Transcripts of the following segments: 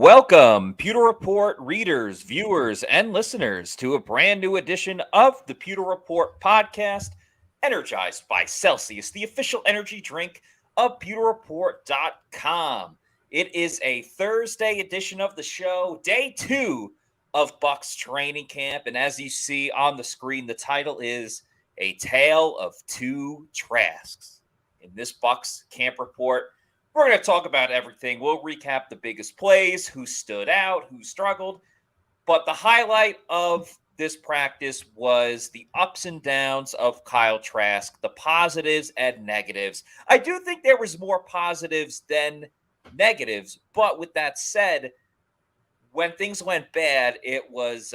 Welcome, Pewter Report readers, viewers, and listeners to a brand new edition of the Pewter Report podcast, energized by Celsius, the official energy drink of pewterreport.com. It is a Thursday edition of the show, day 2 of Bucs training camp. And as you see on the screen, the title is A Tale of Two Trasks. In this Bucs camp report, we're going to talk about everything. We'll recap the biggest plays, who stood out, who struggled. But the highlight of this practice was the ups and downs of Kyle Trask, the positives and negatives. I do think there was more positives than negatives. But with that said, when things went bad, it was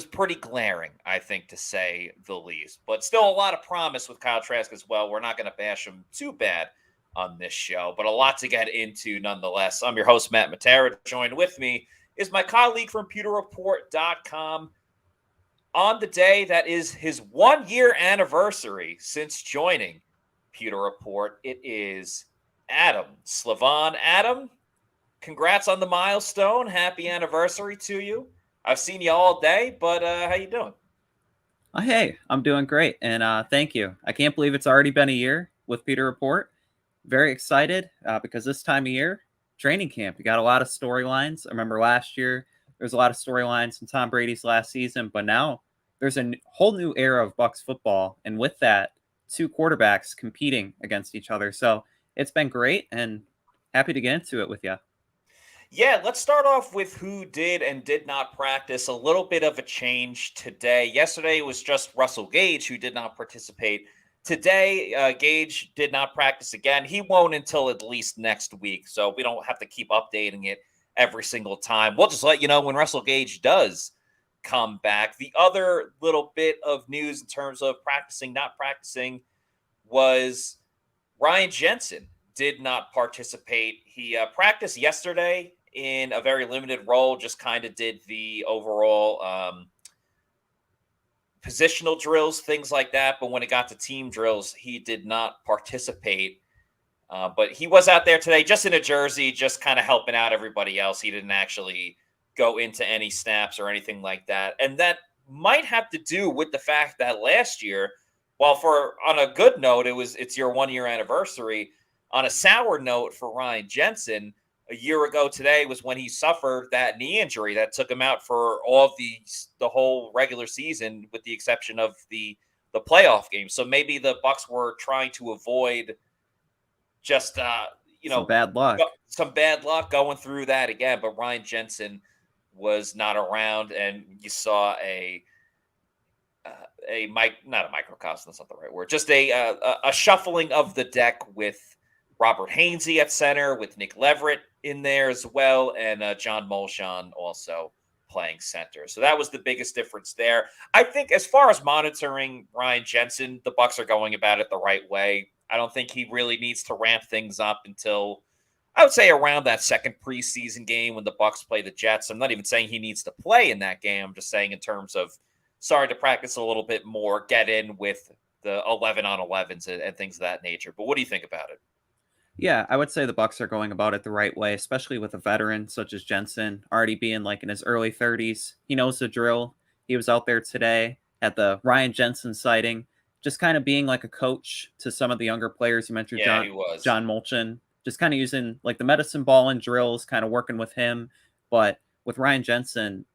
pretty glaring, I think, to say the least. But still a lot of promise with Kyle Trask as well. We're not going to bash him too bad on this show, but a lot to get into nonetheless. I'm your host, Matt Matera. Joined with me is my colleague from PewterReport.com on the day that is his 1-year anniversary since joining Pewter Report. It is Adam Slavon. Adam, congrats on the milestone. Happy anniversary to you. I've seen you all day, but how you doing? Hey, I'm doing great, and thank you. I can't believe it's already been a year with Pewter Report. Very excited because this time of year, training camp, you got a lot of storylines. I remember last year, there was a lot of storylines in Tom Brady's last season, but now there's a whole new era of Bucs football, and with that, 2 quarterbacks competing against each other. So it's been great, and happy to get into it with you. Yeah, let's start off with who did and did not practice. A little bit of a change today. Yesterday was just Russell Gage who did not participate. Today, Gage did not practice again. He won't until at least next week, so we don't have to keep updating it every single time. We'll just let you know when Russell Gage does come back. The other little bit of news in terms of practicing, not practicing, was Ryan Jensen did not participate. He practiced yesterday in a very limited role, just kind of did the overall positional drills, things like that. But when it got to team drills, he did not participate. But he was out there today just in a jersey, just kind of helping out everybody else. He didn't actually go into any snaps or anything like that. And that might have to do with the fact that last year, while on a good note, it's your 1-year anniversary. On a sour note for Ryan Jensen, a year ago today was when he suffered that knee injury that took him out for all of the whole regular season, with the exception of the playoff game. So maybe the Bucs were trying to avoid just some bad luck going through that again. But Ryan Jensen was not around, and you saw not a microcosm, that's not the right word, just a shuffling of the deck with Robert Hainsey at center, with Nick Leverett in there as well, and John Molchon also playing center. So that was the biggest difference there. I think as far as monitoring Ryan Jensen, the Bucs are going about it the right way. I don't think he really needs to ramp things up until, I would say, around that second preseason game when the Bucs play the Jets. I'm not even saying he needs to play in that game. I'm just saying in terms of starting to practice a little bit more, get in with the 11-on-11s and things of that nature. But what do you think about it? Yeah, I would say the Bucs are going about it the right way, especially with a veteran such as Jensen, already being like in his early 30s. He knows the drill. He was out there today at the Ryan Jensen sighting, just kind of being like a coach to some of the younger players. You mentioned John Molchon, just kind of using like the medicine ball and drills, kind of working with him. But with Ryan Jensen,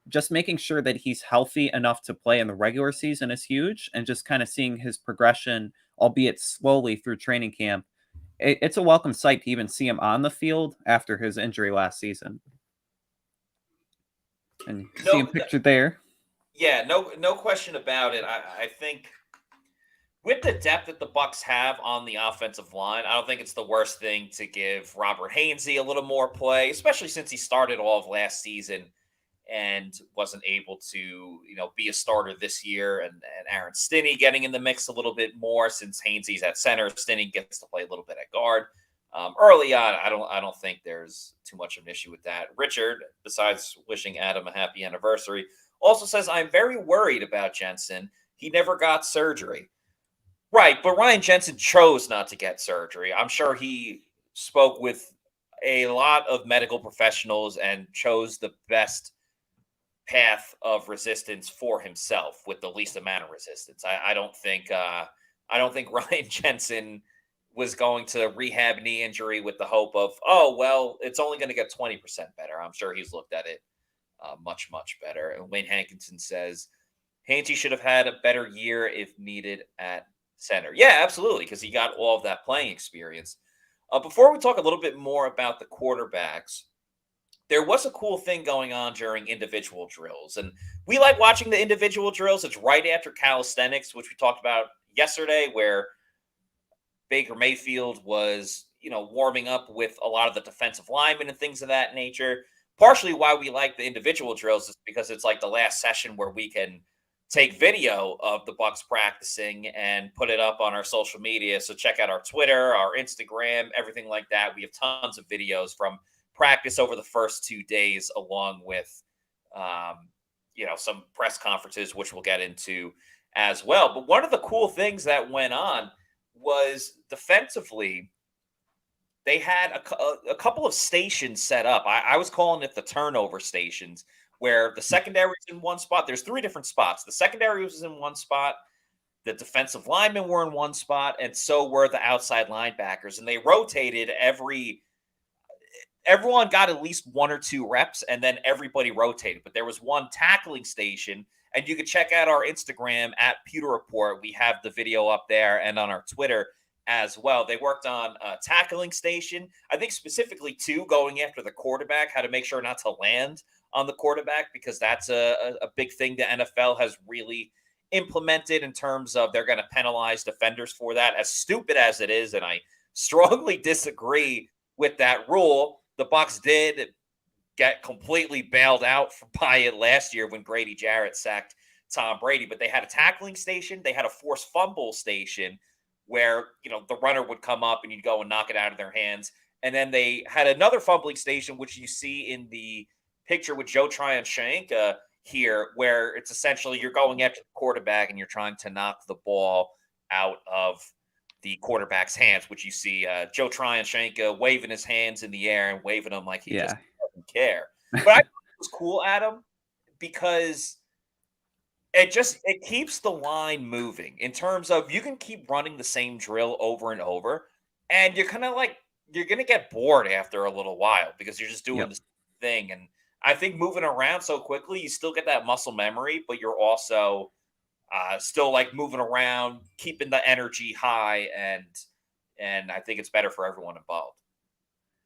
just making sure that he's healthy enough to play in the regular season is huge, and just kind of seeing his progression, albeit slowly, through training camp. It's a welcome sight to even see him on the field after his injury last season. And you see him pictured there. Yeah, no question about it. I think with the depth that the Bucs have on the offensive line, I don't think it's the worst thing to give Robert Hainsey a little more play, especially since he started all of last season and wasn't able to, be a starter this year. And Aaron Stinney getting in the mix a little bit more since Hainsey's at center. Stinney gets to play a little bit at guard. Early on, I don't think there's too much of an issue with that. Richard, besides wishing Adam a happy anniversary, also says, I'm very worried about Jensen. He never got surgery. Right, but Ryan Jensen chose not to get surgery. I'm sure he spoke with a lot of medical professionals and chose the best path of resistance for himself with the least amount of resistance. I don't think Ryan Jensen was going to rehab knee injury with the hope of, oh well, it's only going to get 20% better. I'm sure he's looked at it much better. And Wayne Hankinson says Hanky should have had a better year if needed at center. Yeah, absolutely, because he got all of that playing experience. Before we talk a little bit more about the quarterbacks, there was a cool thing going on during individual drills. And we like watching the individual drills. It's right after calisthenics, which we talked about yesterday, where Baker Mayfield was, warming up with a lot of the defensive linemen and things of that nature. Partially why we like the individual drills is because it's like the last session where we can take video of the Bucs practicing and put it up on our social media. So check out our Twitter, our Instagram, everything like that. We have tons of videos from practice over the first 2 days, along with, some press conferences, which we'll get into as well. But one of the cool things that went on was defensively, they had a couple of stations set up. I was calling it the turnover stations, where the secondary is in one spot. There's 3 different spots. The secondary was in one spot. The defensive linemen were in one spot, and so were the outside linebackers. And they rotated everyone got at least 1 or 2 reps, and then everybody rotated. But there was one tackling station, and you can check out our Instagram at Pewter Report. We have the video up there, and on our Twitter as well. They worked on a tackling station, I think specifically 2, going after the quarterback, how to make sure not to land on the quarterback, because that's a big thing the NFL has really implemented in terms of they're going to penalize defenders for that, as stupid as it is. And I strongly disagree with that rule. The Bucs did get completely bailed out by it last year when Grady Jarrett sacked Tom Brady, but they had a tackling station. They had a forced fumble station where, the runner would come up and you'd go and knock it out of their hands. And then they had another fumbling station, which you see in the picture with Joe Tryon-Shank here, where it's essentially you're going after the quarterback and you're trying to knock the ball out of the quarterback's hands, which you see Joe Tryon-Shank waving his hands in the air and waving them like he just doesn't care. But I thought it was cool, Adam, because it keeps the line moving in terms of you can keep running the same drill over and over, and you're kind of like you're going to get bored after a little while because you're just doing the same thing. And I think moving around so quickly, you still get that muscle memory, but you're also still like moving around, keeping the energy high, and I think it's better for everyone involved.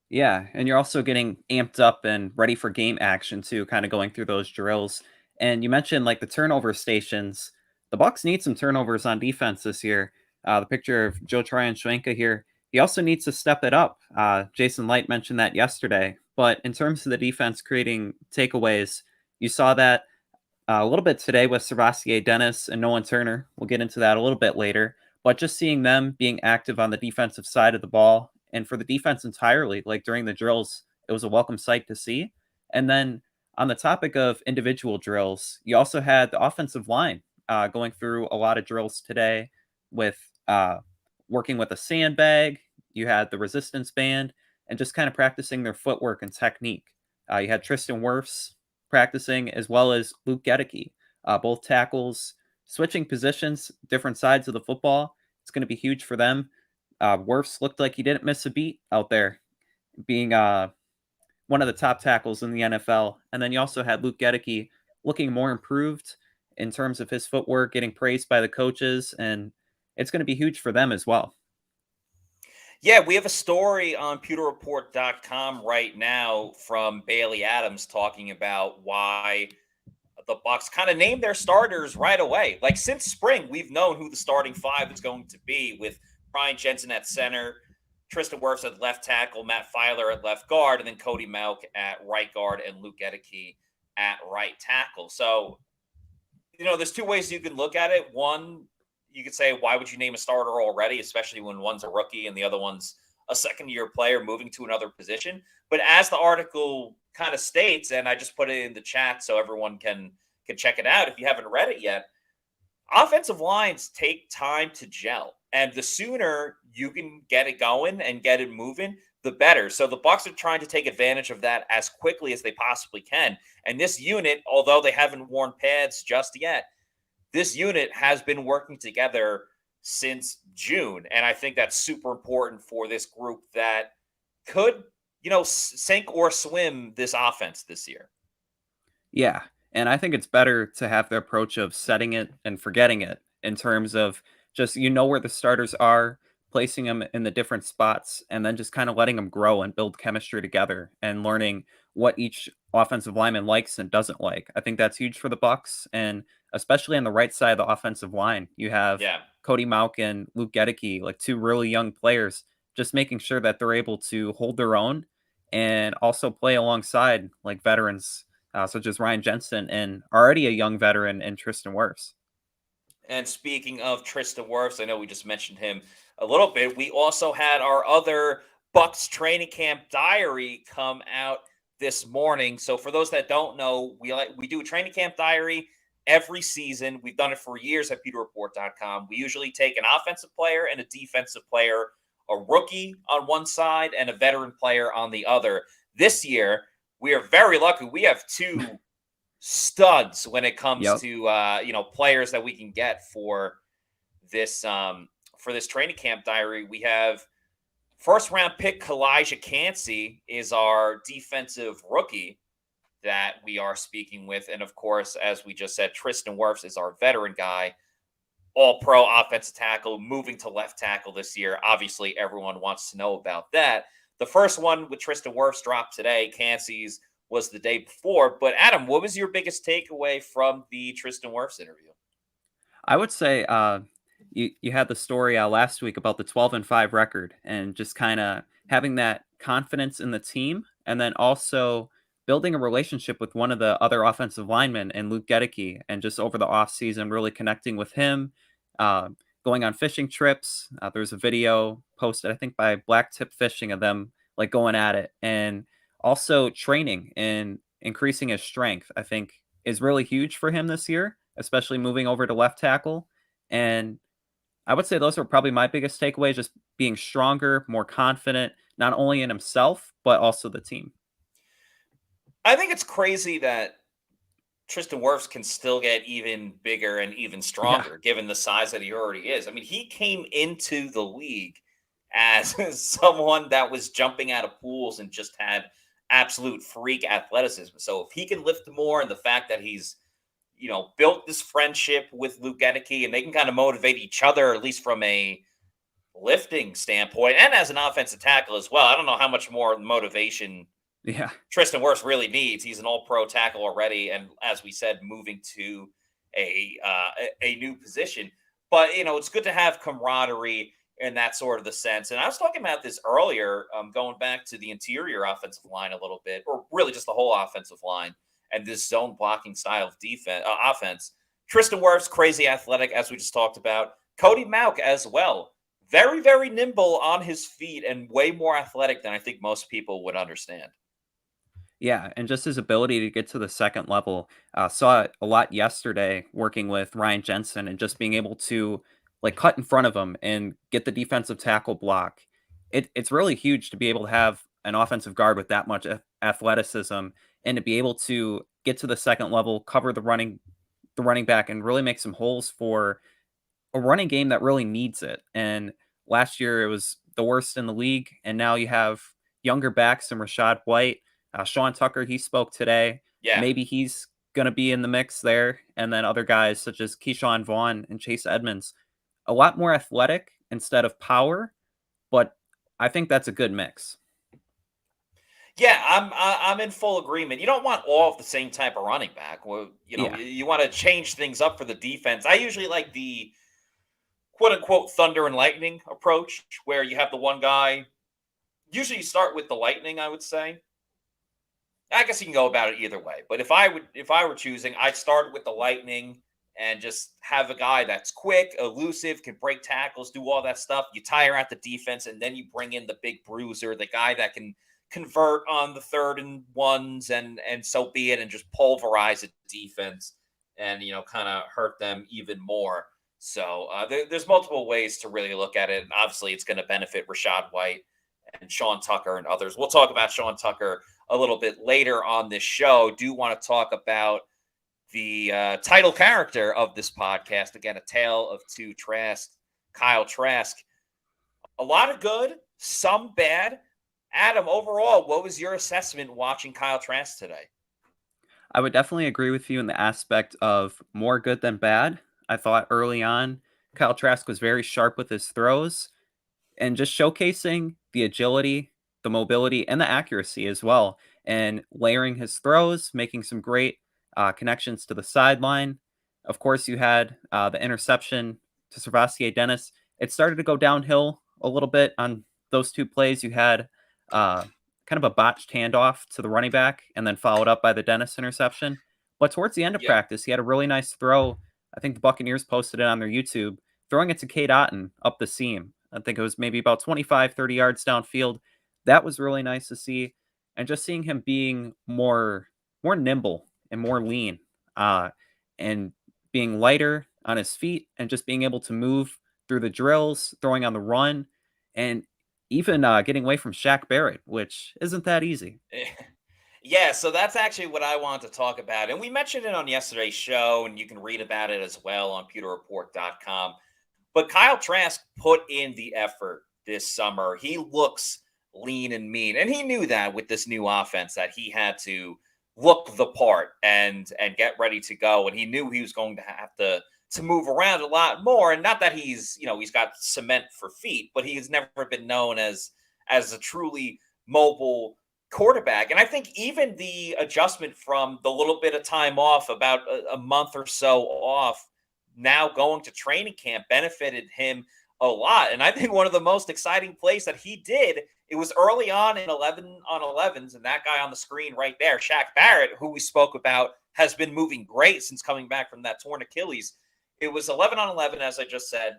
Yeah, and you're also getting amped up and ready for game action too, kind of going through those drills. And you mentioned like the turnover stations. The Bucs need some turnovers on defense this year. The picture of Joe Tryon-Schwenka here, he also needs to step it up. Jason Light mentioned that yesterday. But in terms of the defense creating takeaways, you saw that a little bit today with Sebastian Dennis and Nolan Turner. We'll get into that a little bit later. But just seeing them being active on the defensive side of the ball, and for the defense entirely, like during the drills, it was a welcome sight to see. And then on the topic of individual drills, you also had the offensive line going through a lot of drills today with working with a sandbag. You had the resistance band and just kind of practicing their footwork and technique. You had Tristan Wirfs practicing, as well as Luke Gedeke, both tackles, switching positions, different sides of the football. It's going to be huge for them. Wirfs looked like he didn't miss a beat out there, being one of the top tackles in the NFL. And then you also had Luke Gedeke looking more improved in terms of his footwork, getting praised by the coaches, and it's going to be huge for them as well. Yeah, we have a story on pewterreport.com right now from Bailey Adams talking about why the Bucs kind of named their starters right away. Like since spring, we've known who the starting 5 is going to be, with Ryan Jensen at center, Tristan Wirfs at left tackle, Matt Filer at left guard, and then Cody Mauch at right guard and Luke Gedeke at right tackle. So, there's 2 ways you can look at it. One, you could say, why would you name a starter already, especially when one's a rookie and the other one's a second-year player moving to another position? But as the article kind of states, and I just put it in the chat so everyone can check it out if you haven't read it yet, offensive lines take time to gel. And the sooner you can get it going and get it moving, the better. So the Bucs are trying to take advantage of that as quickly as they possibly can. And this unit, although they haven't worn pads just yet, this unit has been working together since June. And I think that's super important for this group that could, sink or swim this offense this year. Yeah, and I think it's better to have the approach of setting it and forgetting it in terms of just where the starters are, placing them in the different spots, and then just kind of letting them grow and build chemistry together and learning what each offensive lineman likes and doesn't like. I think that's huge for the Bucks, and especially on the right side of the offensive line, you have Yeah. Cody Mauk and Luke Gedeke, like two really young players, just making sure that they're able to hold their own and also play alongside like veterans such as Ryan Jensen and already a young veteran in Tristan Wirfs. And speaking of Tristan Wirfs, I know we just mentioned him a little bit. We also had our other Bucs training camp diary come out this morning. So for those that don't know, we do a training camp diary every season. We've done it for years at pewterreport.com. We usually take an offensive player and a defensive player, a rookie on one side and a veteran player on the other. This year, we are very lucky. We have two studs when it comes Yep. to players that we can get for this training camp diary. We have first round pick Kalijah Cansey is our defensive rookie that we are speaking with, and of course, as we just said, Tristan Wirfs is our veteran guy, all pro offensive tackle, moving to left tackle this year. Obviously, everyone wants to know about that. The first one with Tristan Wirfs dropped today. Cansey's was the day before. But Adam, what was your biggest takeaway from the Tristan Wirfs interview? I would say you had the story last week about the 12-5 record and just kind of having that confidence in the team, and then also building a relationship with one of the other offensive linemen and Luke Gedeke, and just over the offseason really connecting with him, uh, going on fishing trips. There's a video posted, I think, by Black Tip Fishing of them like going at it, and also training and increasing his strength. I think is really huge for him this year, especially moving over to left tackle. And I would say those are probably my biggest takeaways, just being stronger, more confident, not only in himself, but also the team. I think it's crazy that Tristan Wirfs can still get even bigger and even Yeah. stronger given the size that he already is. I mean, he came into the league as someone that was jumping out of pools and just had absolute freak athleticism. So if he can lift more, and the fact that he's built this friendship with Luke Gedeke, and they can kind of motivate each other, at least from a lifting standpoint, and as an offensive tackle as well. I don't know how much more motivation Yeah. Tristan Wirfs really needs. He's an all-pro tackle already, and as we said, moving to a new position. But it's good to have camaraderie in that sort of the sense. And I was talking about this earlier, going back to the interior offensive line a little bit, or really just the whole offensive line and this zone blocking style of offense. Tristan Wirfs, crazy athletic, as we just talked about. Cody Mauk as well. Very, very nimble on his feet and way more athletic than I think most people would understand. Yeah, and just his ability to get to the second level. Saw it a lot yesterday working with Ryan Jensen and just being able to like cut in front of him and get the defensive tackle block. It's really huge to be able to have an offensive guard with that much athleticism and to be able to get to the second level, cover the running back, and really make some holes for a running game that really needs it. And last year it was the worst in the league, and now you have younger backs and Rashad White, Sean Tucker. He spoke today. Yeah. Maybe he's going to be in the mix there, and then other guys such as Keyshawn Vaughn and Chase Edmonds, a lot more athletic instead of power, but I think that's a good mix. Yeah, I'm in full agreement. You don't want all of the same type of running back. Well, Yeah, you want to change things up for the defense. I usually like the quote unquote thunder and lightning approach, where you have the one guy. Usually, you start with the lightning. I would say. I guess you can go about it either way. But if I were choosing, I'd start with the lightning and just have a guy that's quick, elusive, can break tackles, do all that stuff. You tire out the defense, and then you bring in the big bruiser, the guy that can convert on the 3rd and 1s, and so be it, and just pulverize the defense and kind of hurt them even more. So there's multiple ways to really look at it, and obviously it's going to benefit Rashad White and Sean Tucker and others. We'll talk about Sean Tucker a little bit later on this show. Do want to talk about the title character of this podcast. Again, A Tale of Two Trasks, Kyle Trask. A lot of good, some bad. Adam, overall, what was your assessment watching Kyle Trask today? I would definitely agree with you in the aspect of more good than bad. I thought early on, Kyle Trask was very sharp with his throws and just showcasing the agility, the mobility, and the accuracy as well. And layering his throws, making some great connections to the sideline. Of course, you had the interception to Servastier Dennis. It started to go downhill a little bit on those two plays. You had kind of a botched handoff to the running back and then followed up by the Dennis interception. But towards the end of practice, he had a really nice throw. I think the Buccaneers posted it on their YouTube, throwing it to Cade Otton up the seam. I think it was maybe about 25, 30 yards downfield. That was really nice to see. And just seeing him being more nimble and more lean and being lighter on his feet and just being able to move through the drills, throwing on the run, and even getting away from Shaq Barrett, which isn't that easy. Yeah, so that's actually what I wanted to talk about. And we mentioned it on yesterday's show, and you can read about it as well on pewterreport.com. But Kyle Trask put in the effort this summer. He looks lean and mean. And he knew that with this new offense that he had to look the part and get ready to go. And he knew he was going to have to move around a lot more. And not that he's got cement for feet, but he has never been known as a truly mobile quarterback. And I think even the adjustment from the little bit of time off, about a month or so off, now going to training camp benefited him a lot. And I think one of the most exciting plays that he did, it was early on in 11 on 11s, and that guy on the screen right there, Shaq Barrett, who we spoke about, has been moving great since coming back from that torn Achilles. It was 11 on 11, as I just said,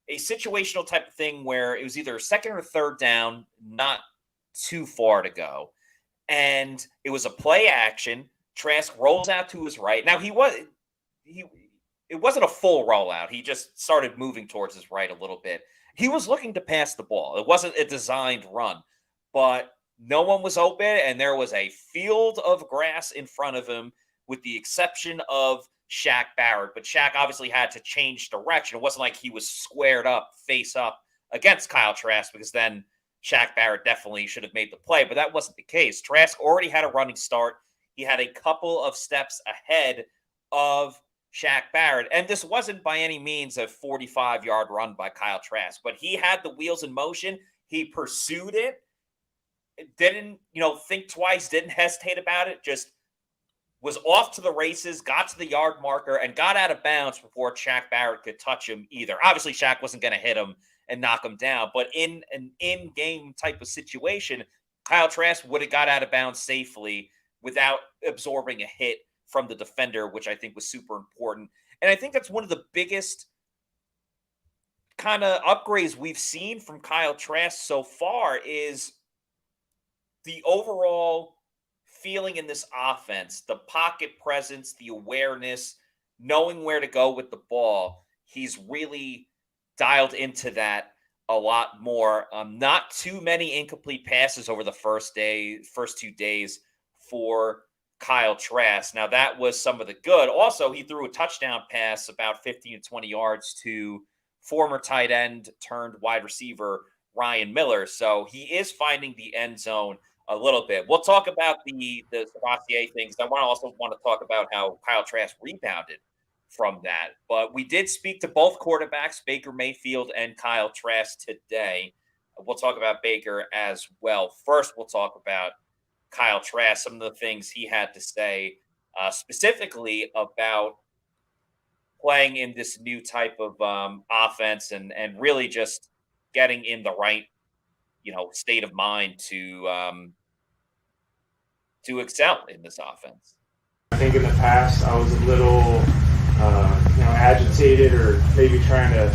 a situational type of thing where it was either second or third down, not too far to go. And it was a play action. Trask rolls out to his right. Now, it wasn't a full rollout. He just started moving towards his right a little bit. He was looking to pass the ball. It wasn't a designed run, but no one was open, and there was a field of grass in front of him with the exception of Shaq Barrett. But Shaq obviously had to change direction. It wasn't like he was squared up, face up against Kyle Trask, because then Shaq Barrett definitely should have made the play, but that wasn't the case. Trask already had a running start. He had a couple of steps ahead of Shaq Barrett, and this wasn't by any means a 45-yard run by Kyle Trask, but he had the wheels in motion. He pursued it, didn't think twice, didn't hesitate about it, just was off to the races, got to the yard marker, and got out of bounds before Shaq Barrett could touch him either. Obviously, Shaq wasn't going to hit him and knock him down, but in an in-game type of situation, Kyle Trask would have got out of bounds safely without absorbing a hit from the defender, which I think was super important. And I think that's one of the biggest kind of upgrades we've seen from Kyle Trask so far is the overall feeling in this offense, the pocket presence, the awareness, knowing where to go with the ball. He's really dialed into that a lot more. Not too many incomplete passes over the first 2 days for Kyle Trask. Now, that was some of the good. Also, he threw a touchdown pass about 15 to 20 yards to former tight end turned wide receiver Ryan Miller. So he is finding the end zone a little bit. We'll talk about the Servastier things. I also want to talk about how Kyle Trask rebounded from that. But we did speak to both quarterbacks, Baker Mayfield and Kyle Trask, today. We'll talk about Baker as well. First, we'll talk about Kyle Trask, some of the things he had to say specifically about playing in this new type of offense and really just getting in the right, state of mind to excel in this offense. I think in the past I was a little, agitated or maybe trying to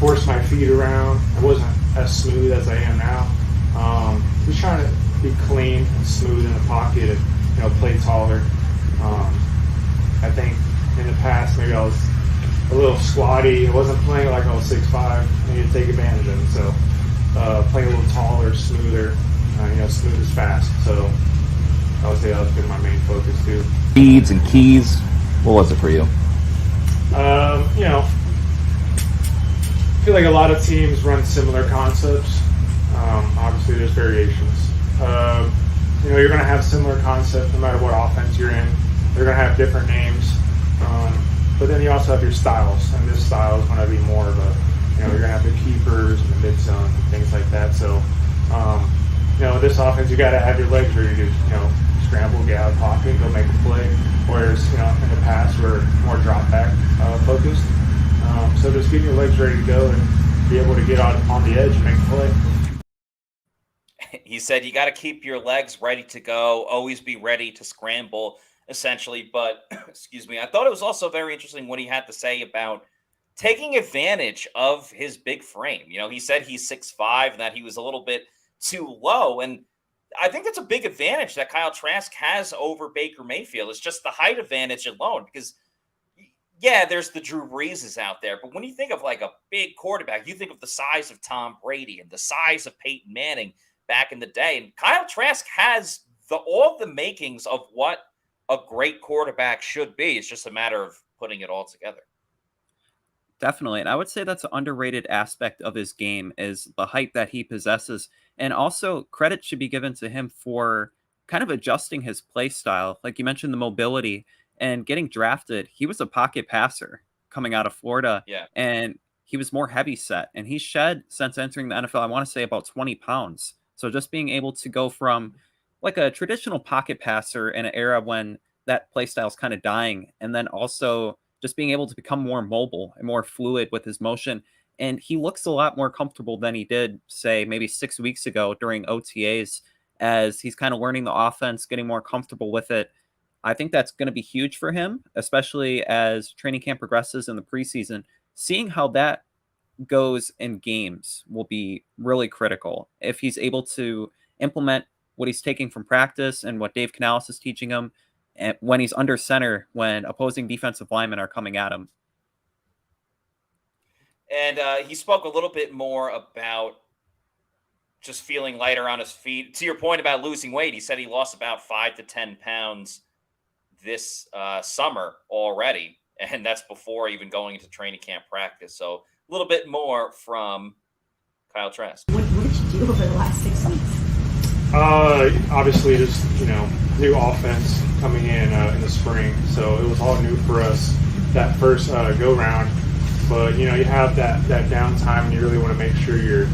force my feet around. I wasn't as smooth as I am now. Just trying to be clean and smooth in the pocket and, play taller. I think in the past maybe I was a little squatty. I wasn't playing like I was 6'5". I needed to take advantage of it. So play a little taller, smoother, smooth as fast. So I would say that was been my main focus too. Speeds and keys, what was it for you? I feel like a lot of teams run similar concepts. Obviously, there's variations. You're going to have similar concepts no matter what offense you're in. They're going to have different names. But then you also have your styles, and this style is going to be more of a, you're going to have the keepers and the mid zone and things like that. So, this offense, you got to have your legs ready to, scramble, get out of pocket, go make a play. Whereas, in the past, we're more drop back focused. So just get your legs ready to go and be able to get on the edge and make a play. He said you got to keep your legs ready to go, always be ready to scramble, essentially. But, excuse me, I thought it was also very interesting what he had to say about taking advantage of his big frame. He said he's 6'5", and that he was a little bit too low. And I think that's a big advantage that Kyle Trask has over Baker Mayfield. It's just the height advantage alone, because yeah, there's the Drew Breeses out there, but when you think of like a big quarterback, you think of the size of Tom Brady and the size of Peyton Manning back in the day. And Kyle Trask has all the makings of what a great quarterback should be. It's just a matter of putting it all together. Definitely. And I would say that's an underrated aspect of his game is the height that he possesses. And also credit should be given to him for kind of adjusting his play style. Like you mentioned, the mobility and getting drafted. He was a pocket passer coming out of Florida. Yeah. And he was more heavy set. And he's shed since entering the NFL, I want to say about 20 pounds. So just being able to go from like a traditional pocket passer in an era when that play style is kind of dying. And then also just being able to become more mobile and more fluid with his motion. And he looks a lot more comfortable than he did, say, maybe 6 weeks ago during OTAs, as he's kind of learning the offense, getting more comfortable with it. I think that's going to be huge for him, especially as training camp progresses in the preseason. Seeing how that goes in games will be really critical. If he's able to implement what he's taking from practice and what Dave Canales is teaching him, and when he's under center, when opposing defensive linemen are coming at him. And he spoke a little bit more about just feeling lighter on his feet. To your point about losing weight, he said he lost about 5 to 10 pounds this summer already, and that's before even going into training camp practice. So a little bit more from Kyle Trask. What did you do over the last 6 weeks? Obviously, just new offense coming in the spring, so it was all new for us that first go round. But you have that downtime, and you really want to make sure you're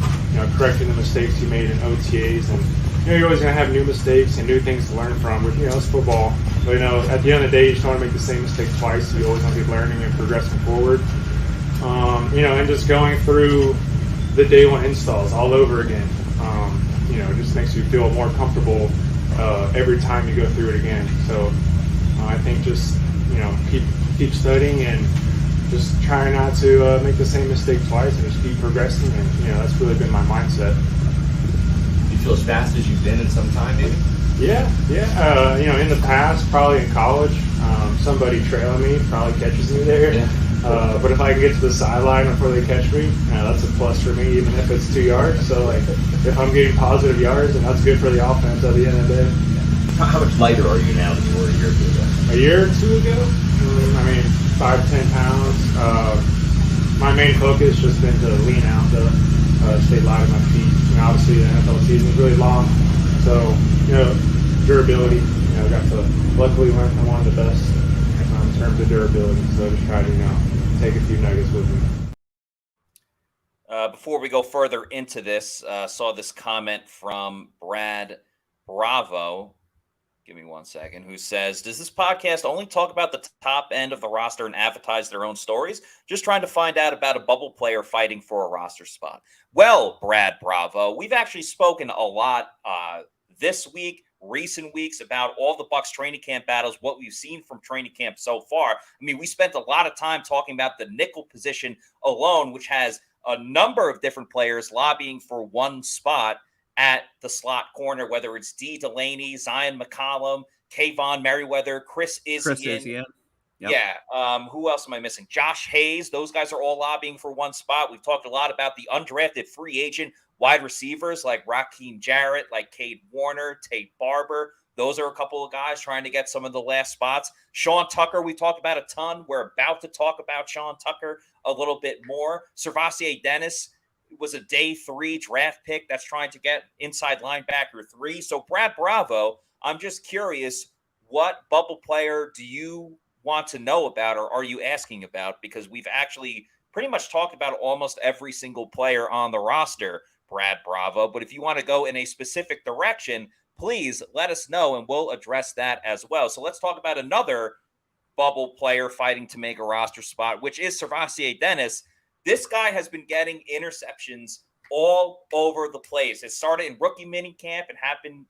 correcting the mistakes you made in OTAs, and you're always going to have new mistakes and new things to learn from. But it's football. But at the end of the day, you just don't want to make the same mistake twice. You always want to be learning and progressing forward. And just going through the day one installs all over again. It just makes you feel more comfortable every time you go through it again. So I think just keep studying and just try not to make the same mistake twice, and just keep progressing. And that's really been my mindset. You feel as fast as you've been in some time, maybe? Yeah. In the past, probably in college, somebody trailing me probably catches me there. Yeah. But if I can get to the sideline before they catch me, that's a plus for me, even if it's 2 yards. So, if I'm getting positive yards, then that's good for the offense at the end of the day. How much lighter are you now than you were a year ago? A year or two ago? 5 to 10 pounds. My main focus has just been to lean out, to stay light on my feet. Obviously, the NFL season is really long. So, durability, got to luckily learn from one of the best in terms of durability. So I just try to, take a few nuggets with me. Before we go further into this, saw this comment from Brad Bravo. Give me 1 second. Who says, does this podcast only talk about the top end of the roster and advertise their own stories? Just trying to find out about a bubble player fighting for a roster spot. Well, Brad Bravo, we've actually spoken a lot this week, recent weeks, about all the Bucs training camp battles, what we've seen from training camp so far. We spent a lot of time talking about the nickel position alone, which has a number of different players lobbying for one spot at the slot corner, whether it's D. Delaney, Zion McCollum, Kayvon Merriweather, Chris Izien. Yep. Yeah. Who else am I missing? Josh Hayes. Those guys are all lobbying for one spot. We've talked a lot about the undrafted free agent wide receivers like Raheem Jarrett, like Cade Warner, Tate Barber. Those are a couple of guys trying to get some of the last spots. Sean Tucker, we talk about a ton. We're about to talk about Sean Tucker a little bit more. Servassier Dennis was a day 3 draft pick that's trying to get inside linebacker 3. So Brad Bravo, I'm just curious, what bubble player do you want to know about, or are you asking about? Because we've actually pretty much talked about almost every single player on the roster, Brad Bravo. But if you want to go in a specific direction, please let us know and we'll address that as well. So let's talk about another bubble player fighting to make a roster spot, which is Servassier Dennis. This guy has been getting interceptions all over the place. It started in rookie minicamp and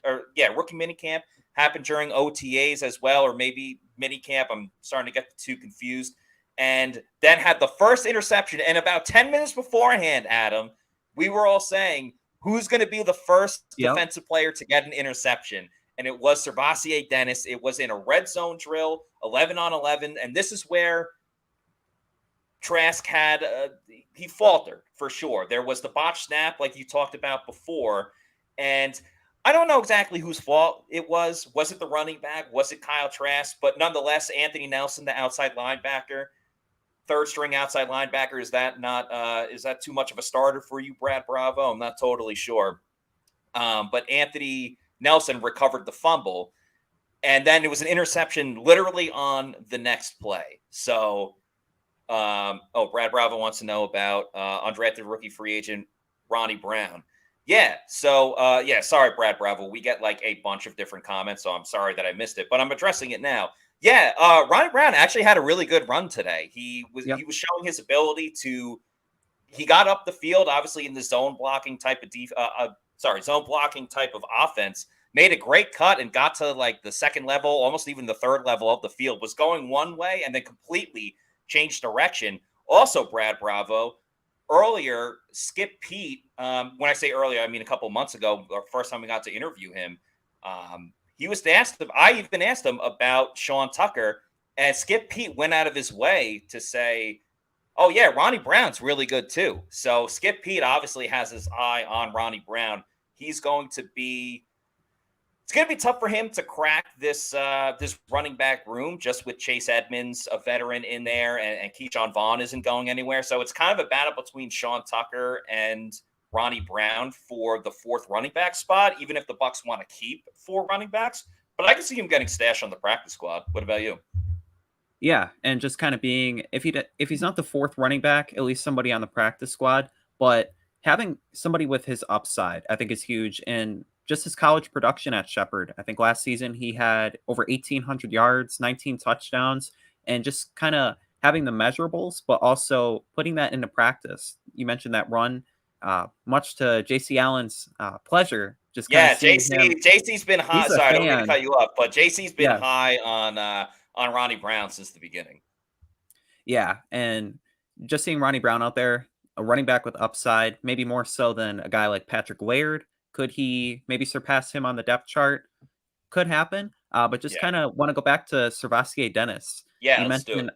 rookie minicamp happened during OTAs as well, or maybe minicamp. I'm starting to get the two confused. And then had the first interception. And about 10 minutes beforehand, Adam, we were all saying, who's going to be the first defensive player to get an interception? And it was Servassier Dennis. It was in a red zone drill, 11 on 11. And this is where Trask had, he faltered for sure. There was the botch snap like you talked about before. And I don't know exactly whose fault it was. Was it the running back? Was it Kyle Trask? But nonetheless, Anthony Nelson, the outside linebacker, third string outside linebacker, is that too much of a starter for you, Brad Bravo? I'm not totally sure. But Anthony Nelson recovered the fumble, and then it was an interception literally on the next play. So, Brad Bravo wants to know about undrafted rookie free agent Ronnie Brown. Yeah. So, sorry, Brad Bravo. We get like a bunch of different comments, so I'm sorry that I missed it, but I'm addressing it now. Yeah, Ronnie Brown actually had a really good run today. He was showing his ability to. He got up the field, obviously in the zone blocking type of offense. Made a great cut and got to like the second level, almost even the third level of the field. Was going one way and then completely changed direction. Also, Brad Bravo. Earlier, Skip Pete. When I say earlier, I mean a couple months ago, or first time we got to interview him. He was asked him. I even asked him about Sean Tucker, and Skip Pete went out of his way to say, "Oh yeah, Ronnie Brown's really good too." So Skip Pete obviously has his eye on Ronnie Brown. It's going to be tough for him to crack this running back room, just with Chase Edmonds, a veteran, in there, and Keyshawn Vaughn isn't going anywhere. So it's kind of a battle between Sean Tucker and Ronnie Brown for the fourth running back spot, even if the Bucs want to keep 4 running backs. But I can see him getting stashed on the practice squad. What about you? Yeah, and just kind of being, if he's not the 4th running back, at least somebody on the practice squad. But having somebody with his upside, I think, is huge. And just his college production at Shepherd, I think last season he had over 1,800 yards, 19 touchdowns, and just kind of having the measurables, but also putting that into practice. You mentioned that run. Much to JC Allen's pleasure. Just JC's been high. Sorry, I don't mean to cut you up, but JC's been high on Ronnie Brown since the beginning. Yeah, and just seeing Ronnie Brown out there, a running back with upside, maybe more so than a guy like Patrick Laird. Could he maybe surpass him on the depth chart? Could happen. But just kind of want to go back to Servassier Dennis. Yeah, you let's mentioned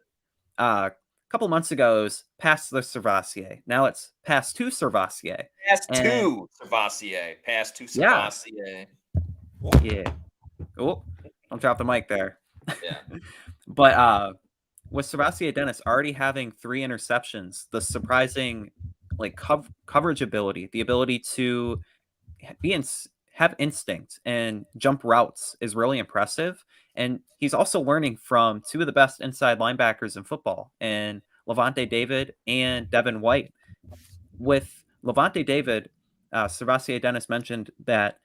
a couple months ago it was past the Servassier. Now it's past to Servassier. Pass to Servassier. Yeah. Oh, don't drop the mic there. Yeah. But with Servassier Dennis already having 3 interceptions, the surprising coverage ability, the ability to have instinct and jump routes is really impressive. And he's also learning from 2 of the best inside linebackers in football, and Levante David and Devin White. With Levante David, Servassier Dennis mentioned that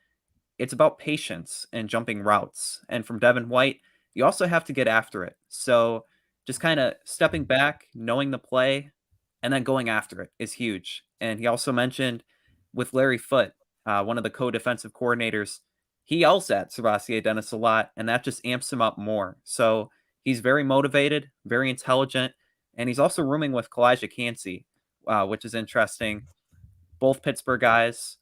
it's about patience and jumping routes. And from Devin White, you also have to get after it. So just kind of stepping back, knowing the play, and then going after it is huge. And he also mentioned with Larry Foote, one of the co-defensive coordinators, he yells at Servassier Dennis a lot, and that just amps him up more. So he's very motivated, very intelligent, and he's also rooming with Kalijah Cansey, which is interesting. Both Pittsburgh guys,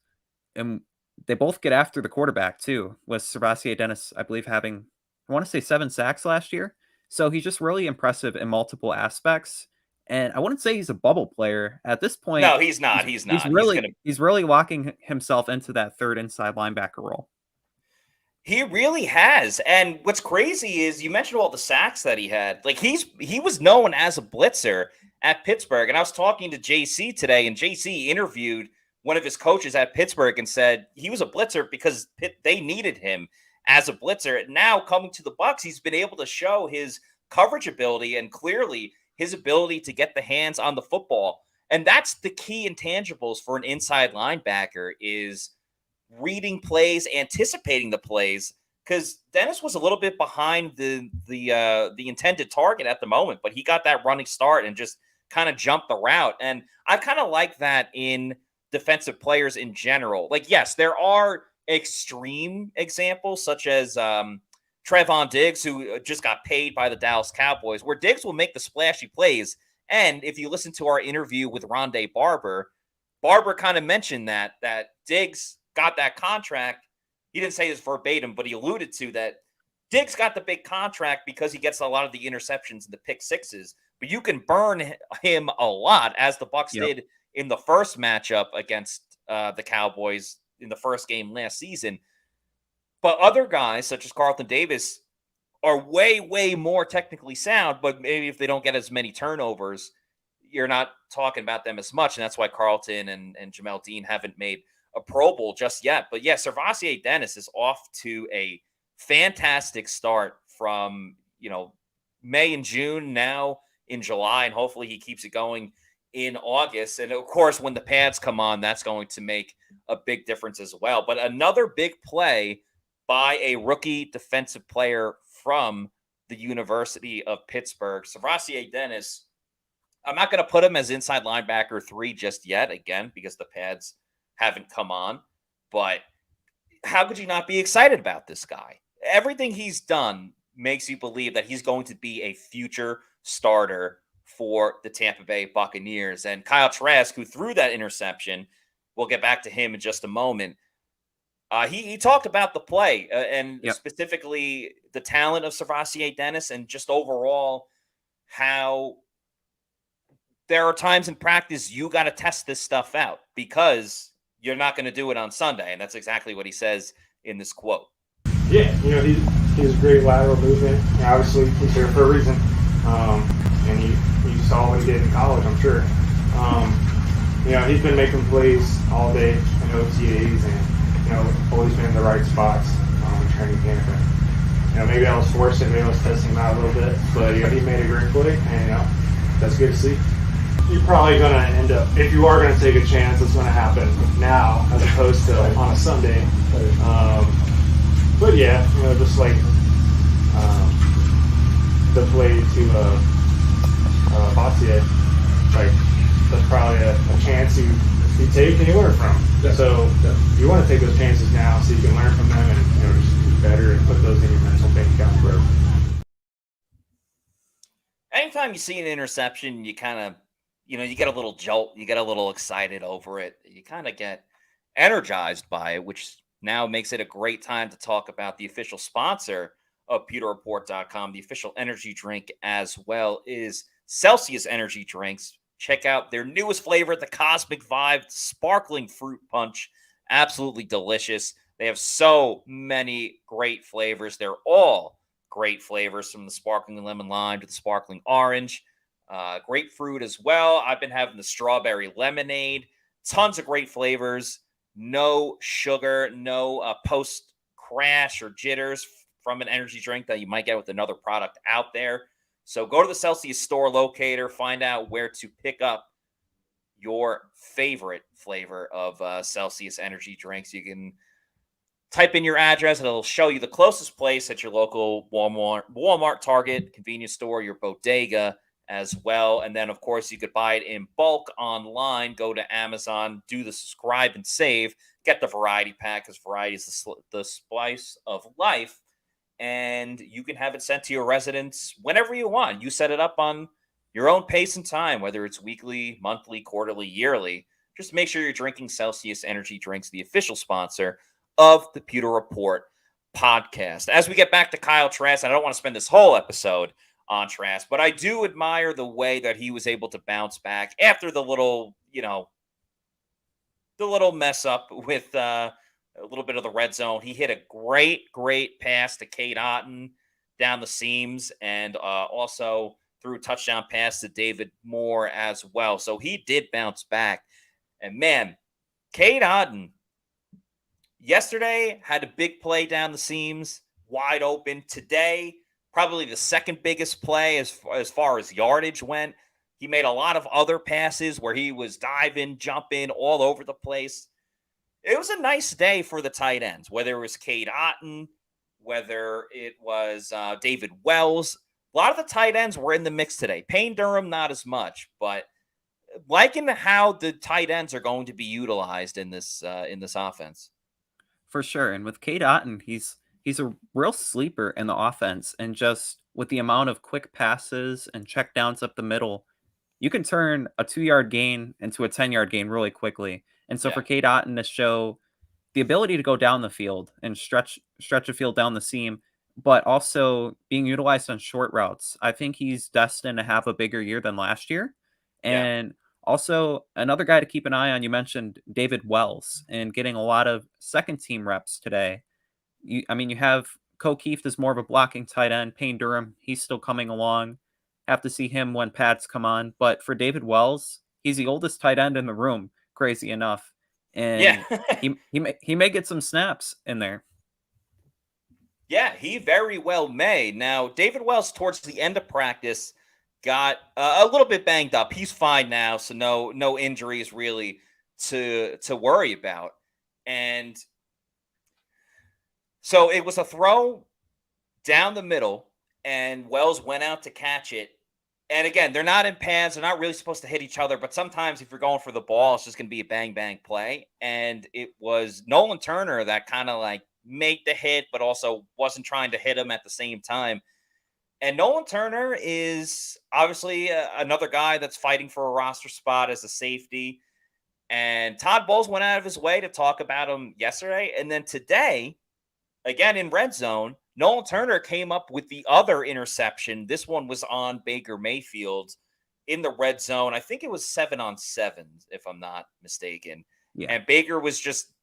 and they both get after the quarterback too, with Servassier Dennis, I believe, having, I want to say 7 sacks last year. So he's just really impressive in multiple aspects. And I wouldn't say he's a bubble player at this point. No, he's not. He's not. He's really walking himself into that third inside linebacker role. He really has. And what's crazy is you mentioned all the sacks that he had. Like he was known as a blitzer at Pittsburgh. And I was talking to JC today, and JC interviewed one of his coaches at Pittsburgh and said he was a blitzer because they needed him as a blitzer. Now coming to the Bucs, he's been able to show his coverage ability and clearly his ability to get the hands on the football. And that's the key intangibles for an inside linebacker is reading plays, anticipating the plays, because Dennis was a little bit behind the intended target at the moment, but he got that running start and just kind of jumped the route. And I kind of like that in defensive players in general. Like, yes, there are extreme examples such as Trevon Diggs, who just got paid by the Dallas Cowboys, where Diggs will make the splashy plays. And if you listen to our interview with Rondé Barber kind of mentioned that Diggs got that contract. He didn't say this verbatim, but he alluded to that Diggs got the big contract because he gets a lot of the interceptions and the pick sixes, but you can burn him a lot, as the Bucs did in the first matchup against the Cowboys in the first game last season. But other guys, such as Carlton Davis, are way, way more technically sound, but maybe if they don't get as many turnovers, you're not talking about them as much. And that's why Carlton and Jamel Dean haven't made a Pro Bowl just yet. But yeah, Servassier Dennis is off to a fantastic start from, May and June, now in July, and hopefully he keeps it going in August. And of course, when the pads come on, that's going to make a big difference as well. But another big play by a rookie defensive player from the University of Pittsburgh, Servassier Dennis. I'm not going to put him as inside linebacker 3 just yet, again, because the pads haven't come on. But how could you not be excited about this guy? Everything he's done makes you believe that he's going to be a future starter for the Tampa Bay Buccaneers. And Kyle Trask, who threw that interception, we'll get back to him in just a moment. He talked about the play and specifically the talent of Servassier Dennis and just overall how there are times in practice you got to test this stuff out because you're not going to do it on Sunday. And that's exactly what he says in this quote. Yeah, he has great lateral movement. Obviously, he's here for a reason. And you saw what he did in college, I'm sure. He's been making plays all day in OTAs and, always been in the right spots in training camp. And, maybe I was forced it, maybe I was testing him out a little bit, but he made a great play, and, that's good to see. You're probably going to end up, if you are going to take a chance, it's going to happen now as opposed to on a Sunday. But yeah, just like the play to Vassier, like that's probably a chance you take and you learn from. So you want to take those chances now so you can learn from them and just be better and put those in your mental bank account for anytime you see an interception, you kind of, you get a little jolt, you get a little excited over it. You kind of get energized by it, which now makes it a great time to talk about the official sponsor of PewterReport.com. The official energy drink as well is Celsius Energy Drinks. Check out their newest flavor, the Cosmic Vibe Sparkling Fruit Punch. Absolutely delicious. They have so many great flavors. They're all great flavors, from the sparkling lemon lime to the sparkling orange. Grapefruit as well. I've been having the strawberry lemonade. Tons of great flavors. No sugar, no post-crash or jitters from an energy drink that you might get with another product out there. So go to the Celsius store locator, find out where to pick up your favorite flavor of Celsius energy drinks. You can type in your address, and it'll show you the closest place at your local Walmart, Target, convenience store, your bodega as well. And then, of course, you could buy it in bulk online. Go to Amazon, do the subscribe and save, get the variety pack, because variety is the spice of life. And you can have it sent to your residence whenever you want. You set it up on your own pace and time, whether it's weekly, monthly, quarterly, yearly. Just make sure you're drinking Celsius Energy Drinks, the official sponsor of the Pewter Report podcast. As we get back to Kyle Trask, I don't want to spend this whole episode on Trask. But I do admire the way that he was able to bounce back after the little, the little mess up with a little bit of the red zone. He hit a great pass to Cade Otton down the seams, and also threw a touchdown pass to David Moore as well. So he did bounce back. And man, Cade Otton yesterday had a big play down the seams, wide open. Today, probably the second biggest play as far as yardage went. He made a lot of other passes where he was diving, jumping all over the place. It was a nice day for the tight ends, whether it was Cade Otton, whether it was David Wells. A lot of the tight ends were in the mix today. Payne Durham, not as much, but liking how the tight ends are going to be utilized in this offense. For sure. And with Cade Otton, he's a real sleeper in the offense. And just with the amount of quick passes and check downs up the middle, you can turn a 2-yard gain into a 10-yard gain really quickly. And so for Cade Otton to show the ability to go down the field and stretch a field down the seam, but also being utilized on short routes, I think he's destined to have a bigger year than last year. And also another guy to keep an eye on, you mentioned David Wells and getting a lot of second team reps today. You have Keefe is more of a blocking tight end. Payne Durham, he's still coming along. Have to see him when pads come on. But for David Wells, he's the oldest tight end in the room, crazy enough. And he may get some snaps in there. Yeah, he very well may. Now, David Wells, towards the end of practice, got a little bit banged up. He's fine now, so no injuries really to worry about. And so it was a throw down the middle, and Wells went out to catch it. And again, they're not in pads. They're not really supposed to hit each other. But sometimes if you're going for the ball, it's just going to be a bang play. And it was Nolan Turner that kind of like made the hit, but also wasn't trying to hit him at the same time. And Nolan Turner is obviously another guy that's fighting for a roster spot as a safety. And Todd Bowles went out of his way to talk about him yesterday. And then today, again in red zone, Nolan Turner came up with the other interception. This one was on Baker Mayfield in the red zone. I think it was 7-on-7, if I'm not mistaken. Yeah. And Baker was just,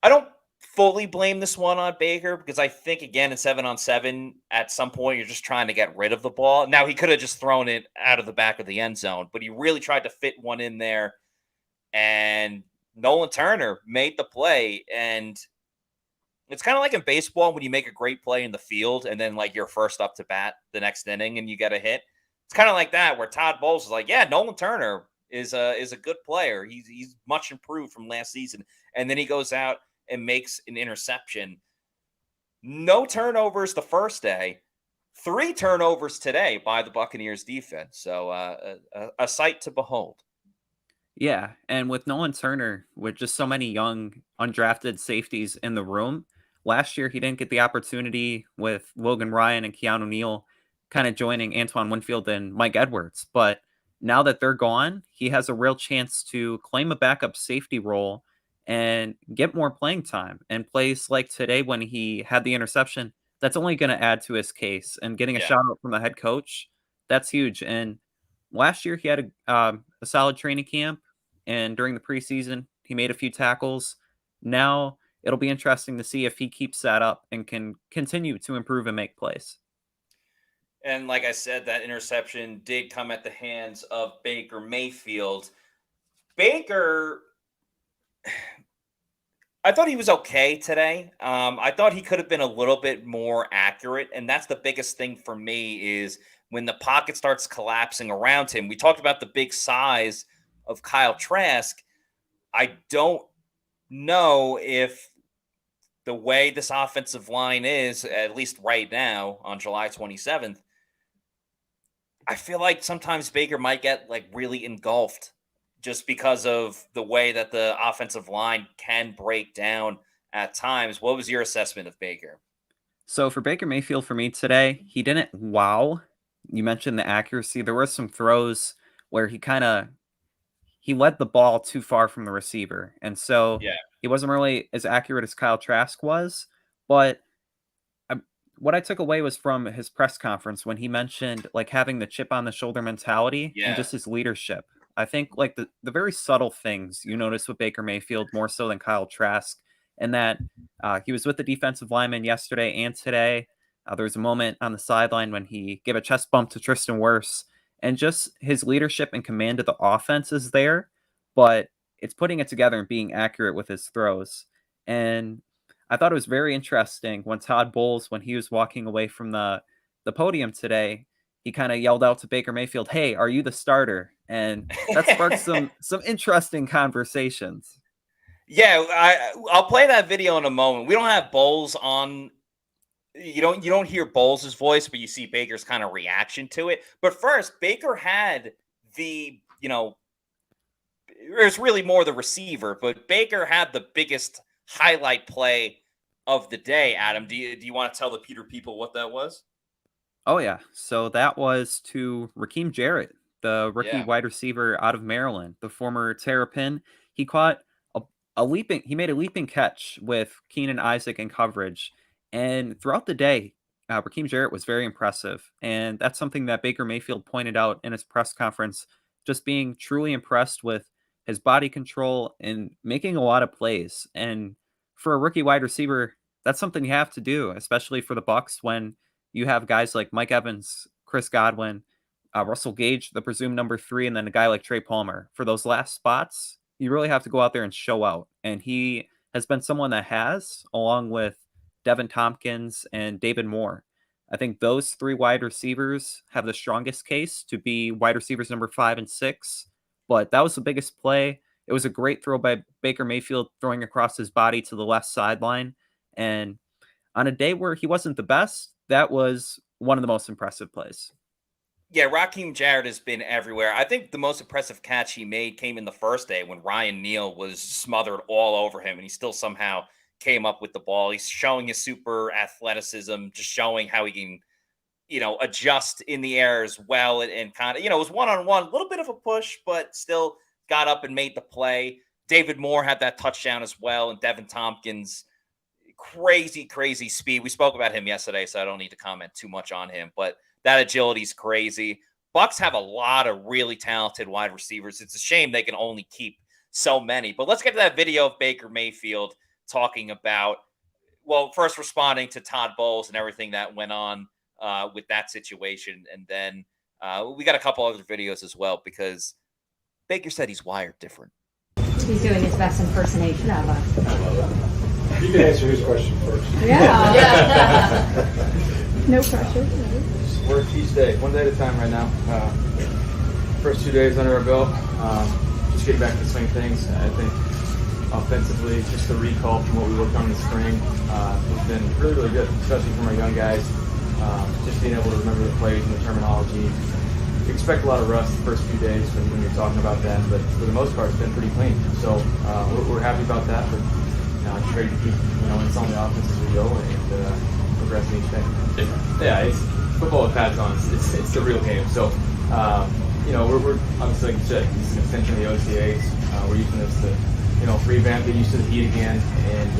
I don't fully blame this one on Baker because I think, again, in 7-on-7, at some point, you're just trying to get rid of the ball. Now, he could have just thrown it out of the back of the end zone, but he really tried to fit one in there. And Nolan Turner made the play. And it's kind of like in baseball when you make a great play in the field and then like you're first up to bat the next inning and you get a hit. It's kind of like that where Todd Bowles is like, yeah, Nolan Turner is a good player. He's much improved from last season. And then he goes out and makes an interception. No turnovers the first day, 3 turnovers today by the Buccaneers defense. So a sight to behold. Yeah, and with Nolan Turner, with just so many young undrafted safeties in the room, last year he didn't get the opportunity with Logan Ryan and Keanu Neal kind of joining Antoine Winfield and Mike Edwards. But now that they're gone, he has a real chance to claim a backup safety role and get more playing time. And plays like today when he had the interception, that's only going to add to his case. And getting a shout out from the head coach, that's huge. And last year he had a solid training camp. And during the preseason, he made a few tackles. Now it'll be interesting to see if he keeps that up and can continue to improve and make plays. And like I said, that interception did come at the hands of Baker Mayfield. Baker, I thought he was okay today. I thought he could have been a little bit more accurate. And that's the biggest thing for me is when the pocket starts collapsing around him. We talked about the big size of Kyle Trask. I don't know if the way this offensive line is, at least right now on July 27th, I feel like sometimes Baker might get like really engulfed just because of the way that the offensive line can break down at times. What was your assessment of Baker? So for Baker Mayfield, for me today, he didn't wow. You mentioned the accuracy. There were some throws where he led the ball too far from the receiver. And so he wasn't really as accurate as Kyle Trask was. But what I took away was from his press conference when he mentioned like having the chip on the shoulder mentality Yeah. and just his leadership. I think like the very subtle things you notice with Baker Mayfield more so than Kyle Trask, and that he was with the defensive lineman yesterday and today. There was a moment on the sideline when he gave a chest bump to Tristan Wirfs, and just his leadership and command of the offense is there, but it's putting it together and being accurate with his throws. And I thought it was very interesting when Todd Bowles, when he was walking away from the podium today, he kind of yelled out to Baker Mayfield, "Hey, are you the starter?" And that sparked some interesting conversations. Yeah, I'll play that video in a moment. We don't have Bowles on. You don't hear Bowles' voice, but you see Baker's kind of reaction to it. But first, Baker had the, it's really more the receiver, but Baker had the biggest highlight play of the day. Adam, do you want to tell the Pewter people what that was? Oh yeah, so that was to Raheem Jarrett, the rookie wide receiver out of Maryland, the former Terrapin. He caught he made a leaping catch with Keenan Isaac in coverage, and throughout the day, Raheem Jarrett was very impressive, and that's something that Baker Mayfield pointed out in his press conference, just being truly impressed with his body control and making a lot of plays. And for a rookie wide receiver, that's something you have to do, especially for the Bucs when you have guys like Mike Evans, Chris Godwin, Russell Gage, the presumed number 3, and then a guy like Trey Palmer. For those last spots, you really have to go out there and show out. And he has been someone that has, along with Devin Tompkins and David Moore. I think those 3 wide receivers have the strongest case to be wide receivers number 5 and 6. But that was the biggest play. It was a great throw by Baker Mayfield, throwing across his body to the left sideline. And on a day where he wasn't the best, that was one of the most impressive plays. Yeah, Raheem Jarrett has been everywhere. I think the most impressive catch he made came in the first day when Ryan Neal was smothered all over him, and he still somehow came up with the ball. He's showing his super athleticism, just showing how he can, adjust in the air as well. And kind of, it was one-on-one, a little bit of a push, but still got up and made the play. David Moore had that touchdown as well. And Devin Tompkins, crazy speed. We spoke about him yesterday, so I don't need to comment too much on him, but that agility is crazy. Bucs have a lot of really talented wide receivers. It's a shame they can only keep so many. But let's get to that video of Baker Mayfield talking about, first responding to Todd Bowles and everything that went on with that situation. And then we got a couple other videos as well, because Baker said he's wired different. He's doing his best impersonation of us. You can answer his question first. Yeah. No pressure. No. Work each day, one day at a time right now. First 2 days under our belt, just getting back to the swing of things. I think offensively, just the recall from what we worked on in the spring has been really good, especially from our young guys. Just being able to remember the plays and the terminology. You expect a lot of rust the first few days when you're talking about that, but for the most part, it's been pretty clean. So we're happy about that, but it's great to keep installing the offense as we go and progressing each day. Yeah, it's football with pads on. It's the real game. So, we're obviously, like you said, this is an extension of the OTAs. We're using this to, revamp, get used to the heat again, and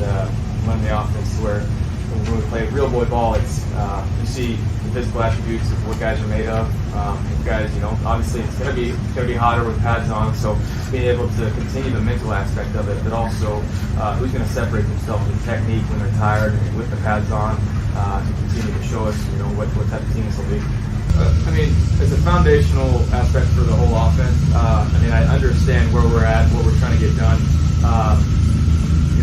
run the offense to where when we play real boy ball, it's you see the physical attributes of what guys are made of. Guys, obviously it's gonna be hotter with pads on, so being able to continue the mental aspect of it, but also who's gonna separate themselves in technique when they're tired and with the pads on, to continue to show us, what type of team this will be. It's a foundational aspect for the whole offense. I understand where we're at, what we're trying to get done.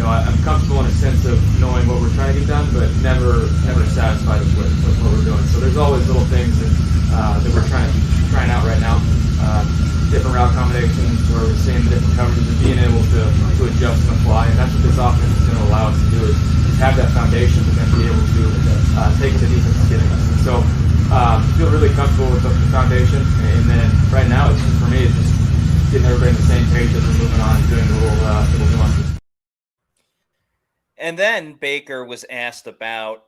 I'm comfortable in a sense of knowing what we're trying to get done, but never satisfied with what we're doing. So there's always little things that we're trying out right now. Different route combinations where we're seeing different coverages and being able to adjust on the fly. And that's what this offense is going to allow us to do, is have that foundation, but then be able to take what the defense is giving us. And so feel really comfortable with the foundation. And then right now, for me, it's just getting everybody on the same page as we're moving on and doing the little nuances. And then Baker was asked about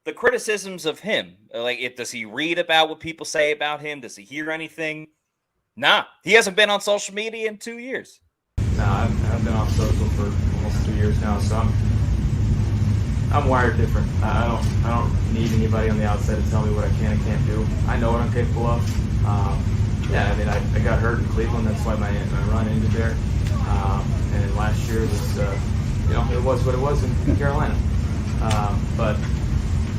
the criticisms of him. Like, does he read about what people say about him? Does he hear anything? Nah, he hasn't been on social media in 2 years. No, I've been off social for almost 2 years now, so I'm wired different. I don't need anybody on the outside to tell me what I can and can't do. I know what I'm capable of. Yeah, I mean, I got hurt in Cleveland. That's why my run ended there. And last year was, it was what it was in Carolina. But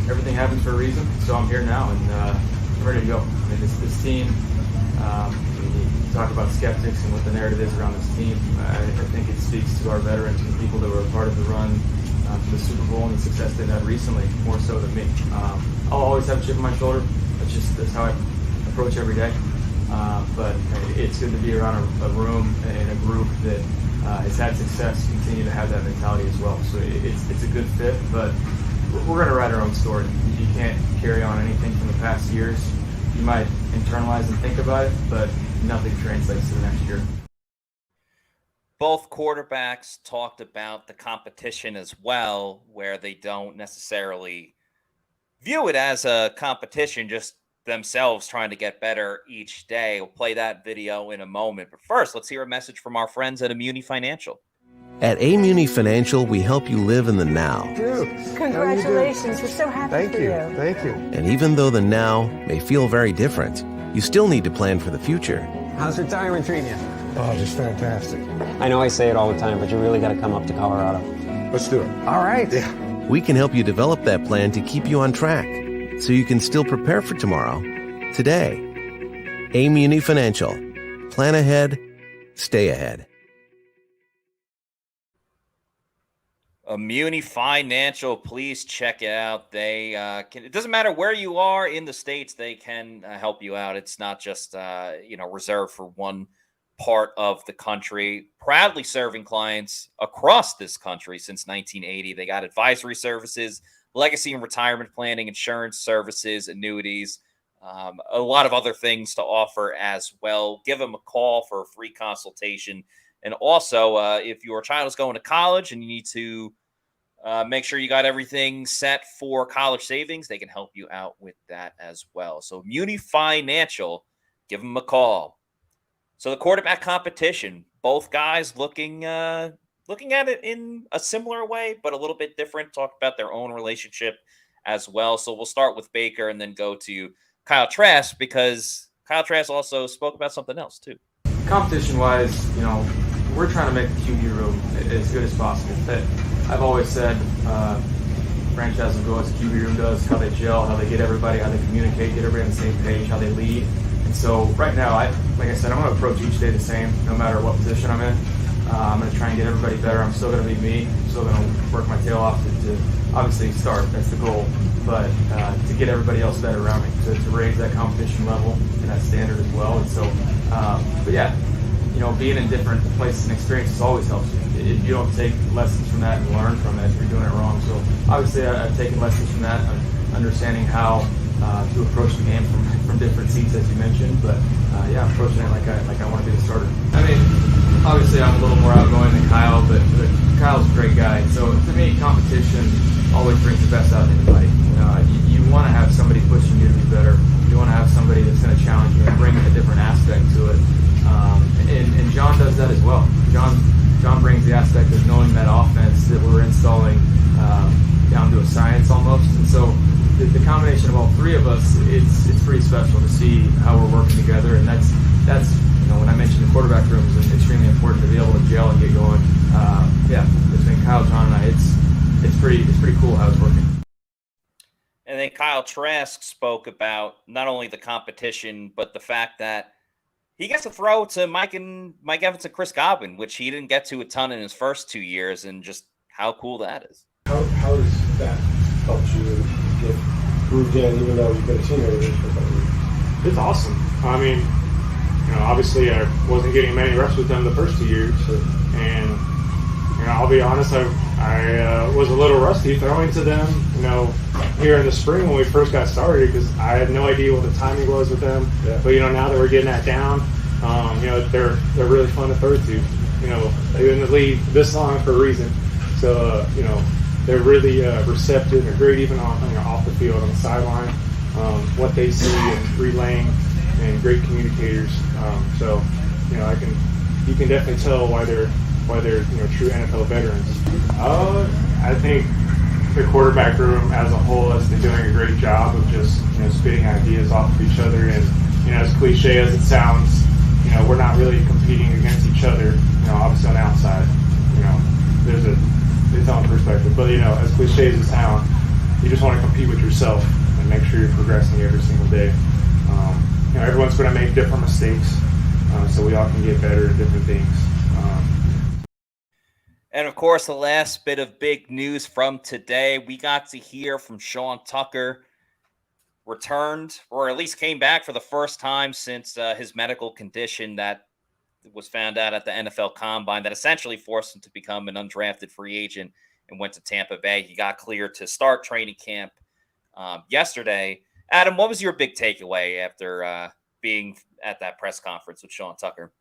everything happens for a reason. So I'm here now, and I'm ready to go. I mean, this team. You talk about skeptics and what the narrative is around this team. I think it speaks to our veterans and the people that were a part of the run to the Super Bowl and the success they've had recently, more so than me. I'll always have a chip on my shoulder. That's how I approach every day. But it's good to be around a room and a group that has had success, continue to have that mentality as well. So it's a good fit, but we're going to write our own story. You can't carry on anything from the past years. You might internalize and think about it, but nothing translates to the next year. Both quarterbacks talked about the competition as well, where they don't necessarily view it as a competition, just themselves trying to get better each day. We'll play that video in a moment. But first, let's hear a message from our friends at Immuni Financial. At Amuni Financial, we help you live in the now. Congratulations. We're so happy for you. Thank you. And even though the now may feel very different, you still need to plan for the future. How's retirement treating you? Oh, just fantastic. I know I say it all the time, but you really got to come up to Colorado. Let's do it. All right. Yeah. We can help you develop that plan to keep you on track, so you can still prepare for tomorrow, today. Amuni Financial. Plan ahead, stay ahead. Immuni Financial, please check it out. They it doesn't matter where you are in the States, they can help you out. It's not just reserved for one part of the country. Proudly serving clients across this country since 1980. They got advisory services, legacy and retirement planning, insurance services, annuities, a lot of other things to offer as well. Give them a call for a free consultation. And also, if your child is going to college and you need to make sure you got everything set for college savings, they can help you out with that as well. So Immuni Financial, give them a call. So the quarterback competition, both guys looking at it in a similar way, but a little bit different. Talk about their own relationship as well. So we'll start with Baker and then go to Kyle Trask, because Kyle Trask also spoke about something else too. Competition-wise, we're trying to make the QB room as good as possible. I've always said franchises go as the QB room does, how they gel, how they get everybody, how they communicate, get everybody on the same page, how they lead. And so right now, like I said, I'm going to approach each day the same, no matter what position I'm in. I'm going to try and get everybody better. I'm still going to be me. I'm still going to work my tail off to obviously start. That's the goal. But to get everybody else better around me, to raise that competition level and that standard as well. And so, but yeah, being in different places and experiences always helps you. If you don't take lessons from that and learn from it, you're doing it wrong. So obviously I've taken lessons from that, understanding how to approach the game from different seats, as you mentioned. But I'm approaching it like I want to be the starter. I mean, obviously I'm a little more outgoing than Kyle, but Kyle's a great guy. So to me, competition always brings the best out of anybody. You want to have somebody pushing you to be better. You want to have somebody that's going to challenge you and bring a different aspect to it. And John does that as well. John brings the aspect of knowing that offense that we're installing down to a science almost. And so the combination of all three of us, it's pretty special to see how we're working together. And that's when I mentioned the quarterback room, it's extremely important to be able to gel and get going. Between Kyle, John, and I, it's pretty cool how it's working. And then Kyle Trask spoke about not only the competition, but the fact that he gets to throw to Mike Evans and Chris Godwin, which he didn't get to a ton in his first 2 years, and just how cool that is. How does that help you get grooved in, even though you've been a teammate for a couple of years? It's awesome. I mean, obviously I wasn't getting many reps with them the first 2 years, and I'll be honest, I was a little rusty throwing to them, here in the spring when we first got started, because I had no idea what the timing was with them. Yeah. But now that we're getting that down, they're really fun to throw to. They've been in the league this long for a reason, so they're really receptive. They're great even off the field on the sideline. What they see and relaying, and great communicators. So you can definitely tell why they're true NFL veterans. I think the quarterback room as a whole has been doing a great job of just, spitting ideas off of each other. And, as cliche as it sounds, we're not really competing against each other, obviously on the outside. There's its own perspective. But, as cliche as it sounds, you just want to compete with yourself and make sure you're progressing every single day. Everyone's going to make different mistakes, so we all can get better at different things. And of course, the last bit of big news from today, we got to hear from Sean Tucker, returned, or at least came back for the first time since his medical condition that was found out at the NFL Combine that essentially forced him to become an undrafted free agent and went to Tampa Bay. He got cleared to start training camp yesterday. Adam, what was your big takeaway after being at that press conference with Sean Tucker?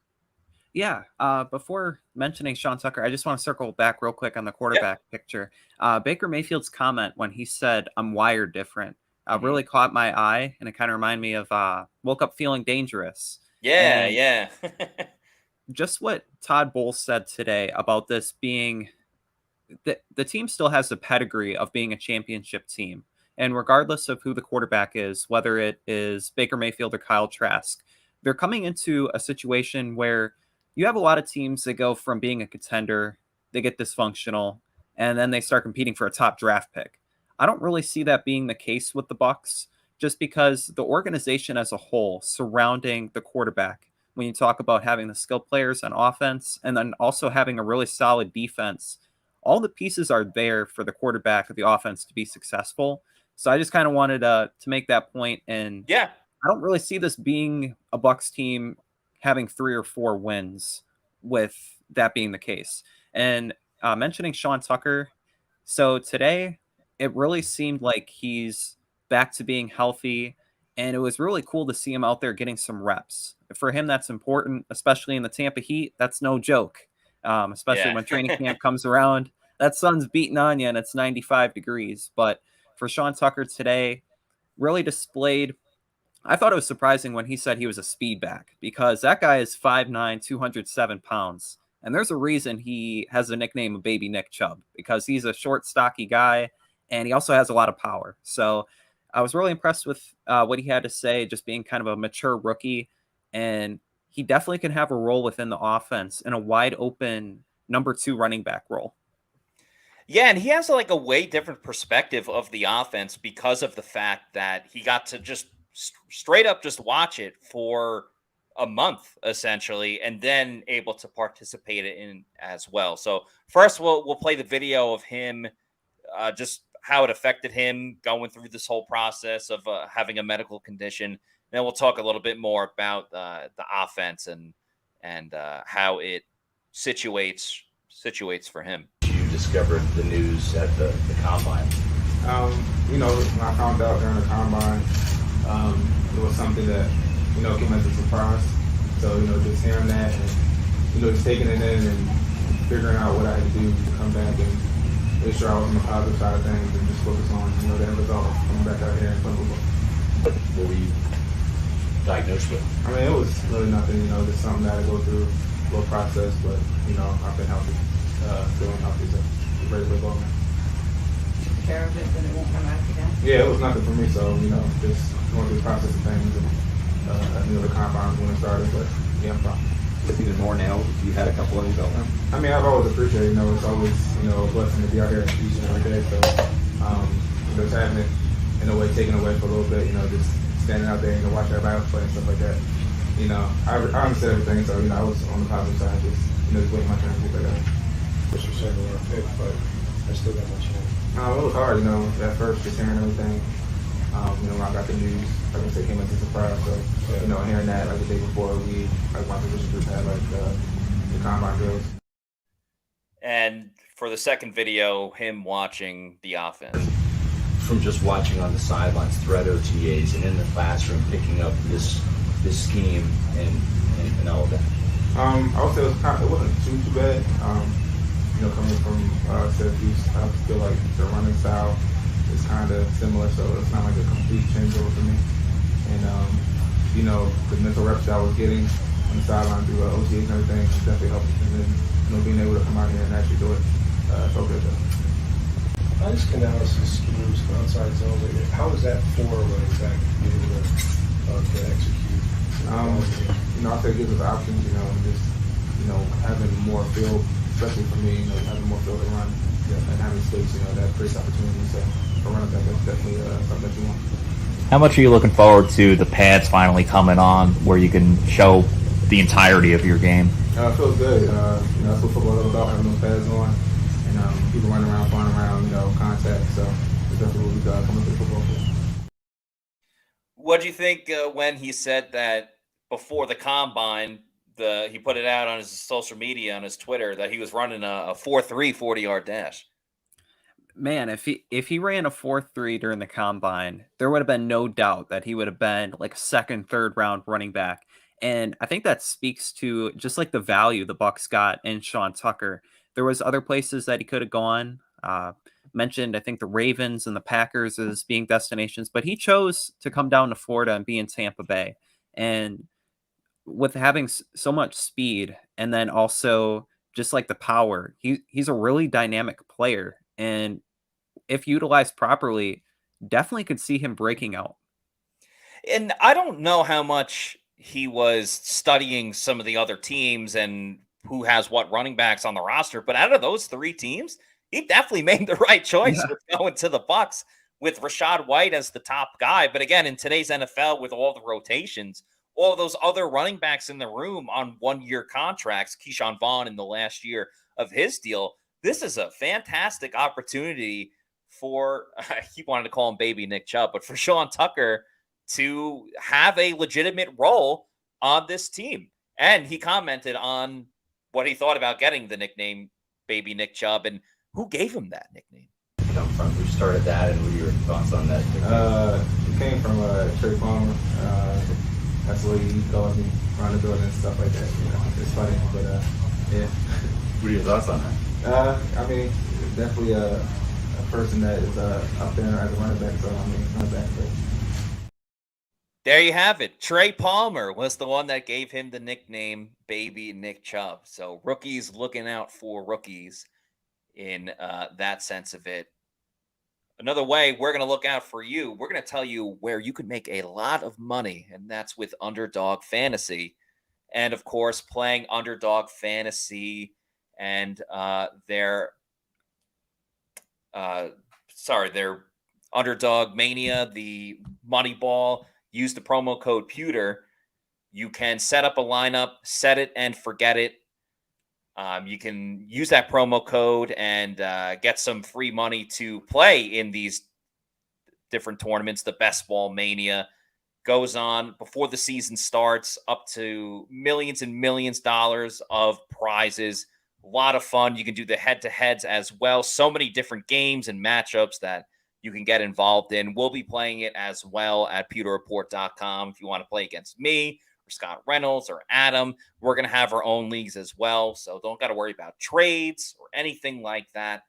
Yeah, before mentioning Sean Tucker, I just want to circle back real quick on the quarterback picture. Baker Mayfield's comment when he said, "I'm wired different," really caught my eye, and it kind of reminded me of woke up feeling dangerous. Yeah. Just what Todd Bowles said today about this being the team still has the pedigree of being a championship team. And regardless of who the quarterback is, whether it is Baker Mayfield or Kyle Trask, they're coming into a situation where you have a lot of teams that go from being a contender, they get dysfunctional, and then they start competing for a top draft pick. I don't really see that being the case with the Bucs, just because the organization as a whole surrounding the quarterback, when you talk about having the skilled players on offense and then also having a really solid defense, all the pieces are there for the quarterback of the offense to be successful. So I just kind of wanted to make that point. And yeah, I don't really see this being a Bucs team having 3 or 4 wins with that being the case. And mentioning Sean Tucker, so today it really seemed like he's back to being healthy, and it was really cool to see him out there getting some reps. For him, that's important, especially in the Tampa heat. That's no joke, especially when training camp comes around. That sun's beating on you, and it's 95 degrees. But for Sean Tucker today, really displayed. I thought it was surprising when he said he was a speed back, because that guy is 5'9", 207 pounds. And there's a reason he has the nickname of Baby Nick Chubb, because he's a short, stocky guy, and he also has a lot of power. So I was really impressed with what he had to say, just being kind of a mature rookie. And he definitely can have a role within the offense in a wide open number 2 running back role. Yeah, and he has like a way different perspective of the offense because of the fact that he got to just straight up just watch it for a month essentially, and then able to participate in as well. So first we'll play the video of him, just how it affected him going through this whole process of having a medical condition. Then we'll talk a little bit more about the offense and how it situates for him. You discovered the news at the Combine. When I found out during the Combine, it was something that, came as a surprise. So, just hearing that and, just taking it in and figuring out what I had to do to come back and make sure I was on the positive side of things and just focus on, the end result, coming back out here and playing football. What were you diagnosed with? I mean, it was really nothing, just something that I had to go through, a little process, but, I've been healthy, feeling healthy, so ready to go, man. Care of it, then it won't come back again? Yeah, it was nothing for me, so, just going through the process of things and, the Combine when it started, but yeah, I'm fine. It's even more now if you had a couple of belt. I mean, I've always appreciated, it's always, a blessing to be out here each and every day, so, just having it, in a way, taken away for a little bit, just standing out there, watching everybody else play and stuff like that. I understood everything, so, I was on the positive side, just waiting my turn to get back out. What's your second round pick, but I still got my chance. It was hard, at first, just hearing everything. When I got the news, like I said, came as a surprise. So, hearing that like the day before my position group had the Combine drills. And for the second video, him watching the offense. From just watching on the sidelines, threat OTAs, and in the classroom, picking up this scheme and all of that. I would say it wasn't too bad. Coming from Syracuse, I feel like the running style is kind of similar, so it's not like a complete changeover for me. And the mental reps that I was getting on the sideline through OTAs and everything definitely helped. And then being able to come out here and actually do it felt good though. Nice analysis schemes for outside zones. How is that for what exactly to be able to execute? I think it gives us options, just, having more field, especially for me, having more field to run and having space, that creates opportunities. So for running back, that's definitely something that you want. How much are you looking forward to the pads finally coming on where you can show the entirety of your game? It feels good. That's what football is about, having those pads on and people running around, flying around, contact. So it's definitely what we've coming to the football field. What do you think when he said that before the combine, he put it out on his social media, on his Twitter, that he was running a 4.3 40-yard dash? Man, if he ran a 4.3 during the combine, there would have been no doubt that he would have been like a second, third round running back. And I think that speaks to just like the value the Bucs got in Sean Tucker. There was other places that he could have gone. Mentioned, I think, the Ravens and the Packers as being destinations, but he chose to come down to Florida and be in Tampa Bay. And with having so much speed and then also just like the power, he's a really dynamic player. And if utilized properly, definitely could see him breaking out. And I don't know how much he was studying some of the other teams and who has what running backs on the roster, but out of those three teams, he definitely made the right choice with going to the Bucs with Rachaad White as the top guy. But again, in today's NFL, with all the rotations, all those other running backs in the room on one-year contracts, Keyshawn Vaughn in the last year of his deal, this is a fantastic opportunity for, I keep wanting to call him baby Nick Chubb, but for Sean Tucker to have a legitimate role on this team. And he commented on what he thought about getting the nickname baby Nick Chubb and who gave him that nickname. Who started that, and what are your thoughts on that? It came from Trey Palmer. That's what he called me around the building and stuff like that. It's funny, but yeah. What are your thoughts on that? Definitely a person that is up there as a running back. So running back. But there you have it. Trey Palmer was the one that gave him the nickname Baby Nick Chubb. So rookies looking out for rookies in that sense of it. Another way we're going to look out for you, we're going to tell you where you can make a lot of money, and that's with Underdog Fantasy. And, of course, playing Underdog Fantasy and their Underdog Mania, the Money Ball, use the promo code Pewter. You can set up a lineup, set it and forget it. You can use that promo code and get some free money to play in these different tournaments. The Best Ball Mania goes on before the season starts, up to millions and millions of dollars of prizes. A lot of fun. You can do the head-to-heads as well. So many different games and matchups that you can get involved in. We'll be playing it as well at pewterreport.com if you want to play against me or Scott Reynolds or Adam. We're going to have our own leagues as well, so don't got to worry about trades or anything like that.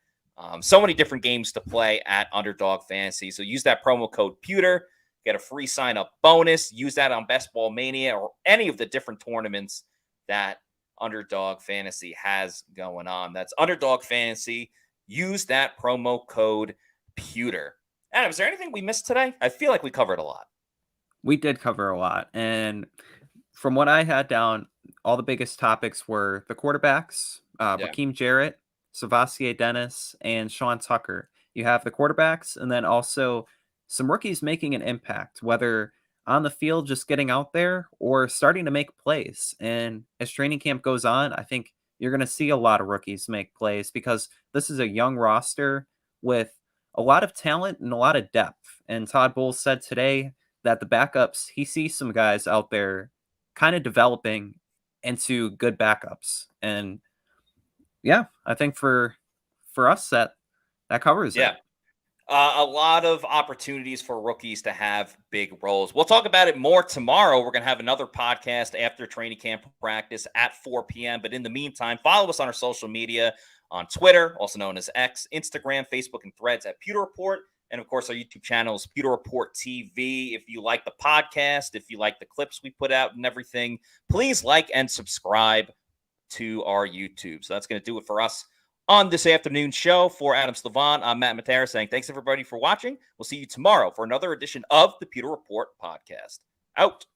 So many different games to play at Underdog Fantasy. So use that promo code Pewter, get a free sign-up bonus. Use that on Best Ball Mania or any of the different tournaments that Underdog Fantasy has going on. That's Underdog Fantasy. Use that promo code Pewter. Adam, is there anything we missed today? I feel like we covered a lot. We did cover a lot, and from what I had down, all the biggest topics were the quarterbacks, Raheem Jarrett, Savassie Dennis, and Sean Tucker. You have the quarterbacks, and then also some rookies making an impact, whether on the field just getting out there or starting to make plays. And as training camp goes on, I think you're going to see a lot of rookies make plays because this is a young roster with a lot of talent and a lot of depth. And Todd Bowles said today that the backups, he sees some guys out there kind of developing into good backups. And yeah, I think for us that covers it. A lot of opportunities for rookies to have big roles. We'll talk about it more tomorrow. We're going to have another podcast after training camp practice at 4 p.m. But in the meantime, follow us on our social media on Twitter, also known as X, Instagram, Facebook, and Threads at Pewter Report. And, of course, our YouTube channel is Pewter Report TV. If you like the podcast, if you like the clips we put out and everything, please like and subscribe to our YouTube. So that's going to do it for us On this afternoon show for Adam Slavon, I'm Matt Matera saying thanks everybody for watching. We'll see you tomorrow for another edition of the Pewter Report podcast. Out.